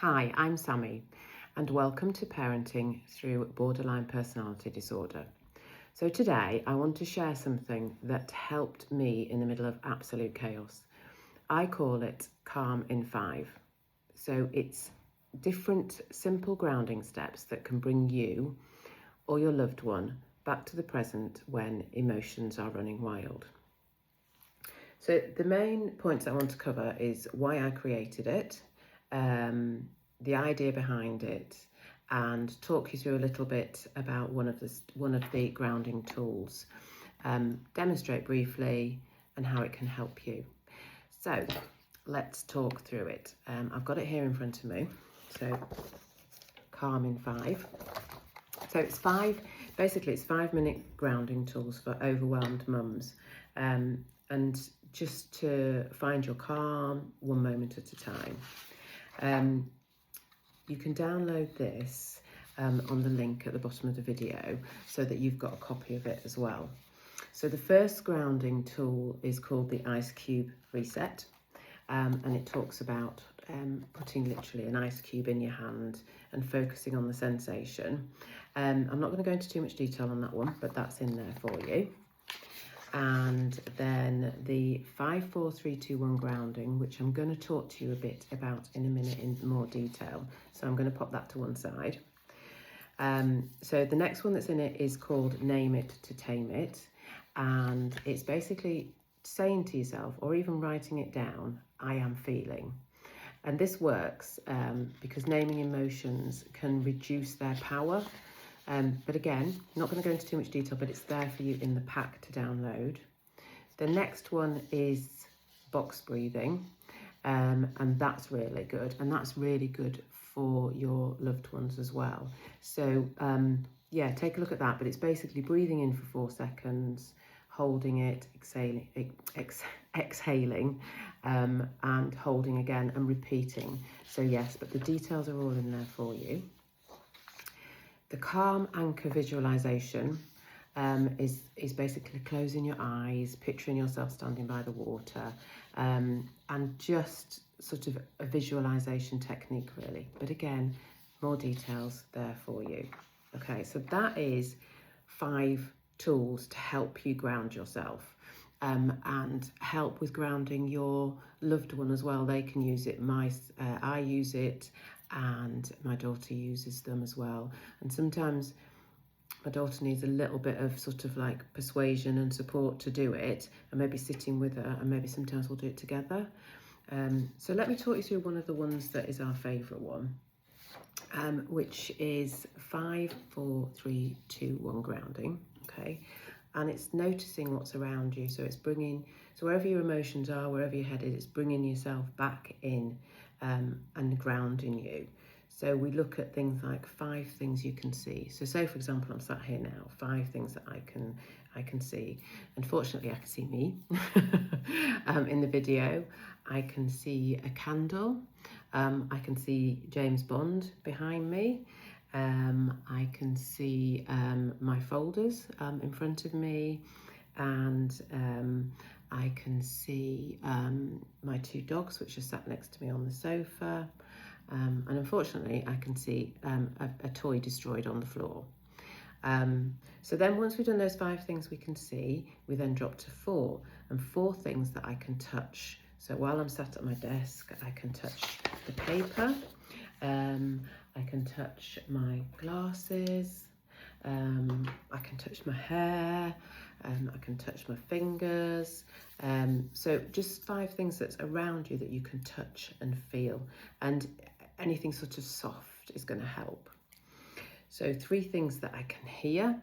Hi, I'm Sammy, and welcome to Parenting Through Borderline Personality Disorder. So today I want to share something that helped me in the middle of absolute chaos. I call it Calm in 5. So it's different simple grounding steps that can bring you or your loved one back to the present when emotions are running wild. So the main points I want to cover is why I created it, the idea behind it, and talk you through a little bit about one of the grounding tools, demonstrate briefly and how it can help you. So let's talk through it. I've got it here in front of me. So Calm in 5. So it's 5-minute grounding tools for overwhelmed mums. And just to find your calm one moment at a time. You can download this on the link at the bottom of the video so that you've got a copy of it as well. So the first grounding tool is called the Ice Cube Reset, and it talks about putting literally an ice cube in your hand and focusing on the sensation. I'm not going to go into too much detail on that one, but that's in there for you. And then the 5-4-3-2-1 grounding, which I'm going to talk to you a bit about in a minute in more detail. So I'm going to pop that to one side. So the next one that's in it is called Name It to Tame It. And it's basically saying to yourself, or even writing it down, I am feeling. And this works because naming emotions can reduce their power. But again, not going to go into too much detail, but it's there for you in the pack to download. The next one is box breathing, and that's really good. And that's really good for your loved ones as well. So yeah, take a look at that. But it's basically breathing in for 4 seconds, holding it, exhaling, and holding again and repeating. So yes, but the details are all in there for you. The calm anchor visualization is basically closing your eyes, picturing yourself standing by the water, and just sort of a visualization technique really. But again, more details there for you. Okay, so that is 5 tools to help you ground yourself and help with grounding your loved one as well. They can use it. I use it, and my daughter uses them as well. And sometimes my daughter needs a little bit of sort of like persuasion and support to do it, and maybe sitting with her, and maybe sometimes we'll do it together. So let me talk you through one of the ones that is our favourite one, which is 5-4-3-2-1 grounding. Okay, and it's noticing what's around you. So it's bringing, so wherever your emotions are, wherever you're headed, it's bringing yourself back in and grounding you. So we look at things like 5 things you can see. So say, for example, I'm sat here now, 5 things that I can see. Unfortunately, I can see me in the video. I can see a candle. I can see James Bond behind me. I can see my folders in front of me, and I can see my 2 dogs, which are sat next to me on the sofa. And unfortunately, I can see a toy destroyed on the floor. So then once we've done those 5 things we can see, we then drop to 4, and 4 things that I can touch. So while I'm sat at my desk, I can touch the paper, I can touch my glasses, I can touch my hair, I can touch my fingers. So just 5 things that's around you that you can touch and feel, and anything sort of soft is going to help. So 3 things that I can hear.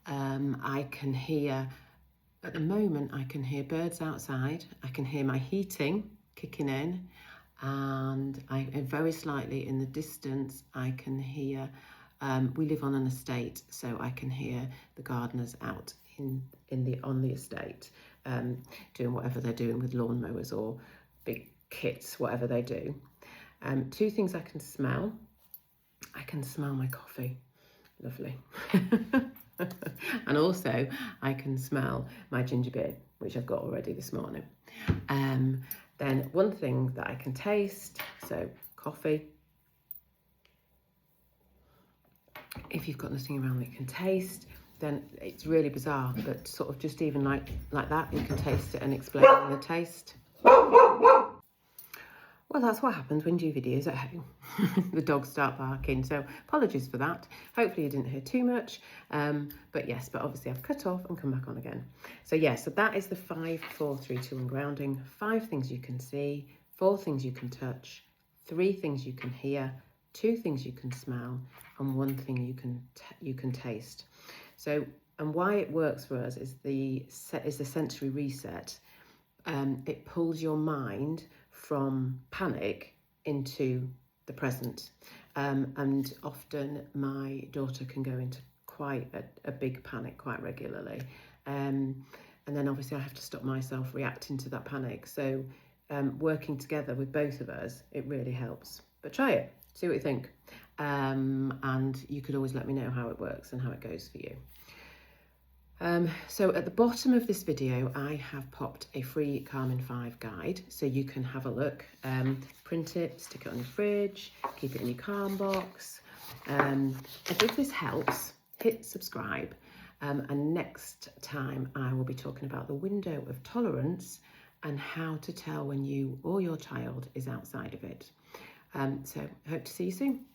I can hear, at the moment, I can hear birds outside. I can hear my heating kicking in, and very slightly in the distance, I can hear, we live on an estate, so I can hear the gardeners out on the estate, doing whatever they're doing with lawnmowers or big kits, whatever they do. 2 things I can smell. I can smell my coffee. Lovely. And also I can smell my ginger beer, which I've got already this morning. Then 1 thing that I can taste, so coffee, if you've got nothing around that you can taste, then it's really bizarre, but sort of just even like that, you can taste it and explain the taste. Well, that's what happens when you do videos at home. The dogs start barking, so apologies for that. Hopefully you didn't hear too much, but yes, but obviously I've cut off and come back on again. So yeah, so that is the 5, 4, 3, 2, 1 grounding. 5 things you can see, 4 things you can touch, 3 things you can hear, 2 things you can smell, and 1 thing you can taste. So, and why it works for us is the sensory reset. It pulls your mind from panic into the present, and often my daughter can go into quite a big panic quite regularly, and then obviously I have to stop myself reacting to that panic. So working together with both of us, it really helps. But try it, see what you think, and you could always let me know how it works and how it goes for you. So at the bottom of this video, I have popped a free Calm in 5 guide, so you can have a look, print it, stick it on your fridge, keep it in your Calm box. And if this helps, hit subscribe. And next time I will be talking about the window of tolerance and how to tell when you or your child is outside of it. So hope to see you soon.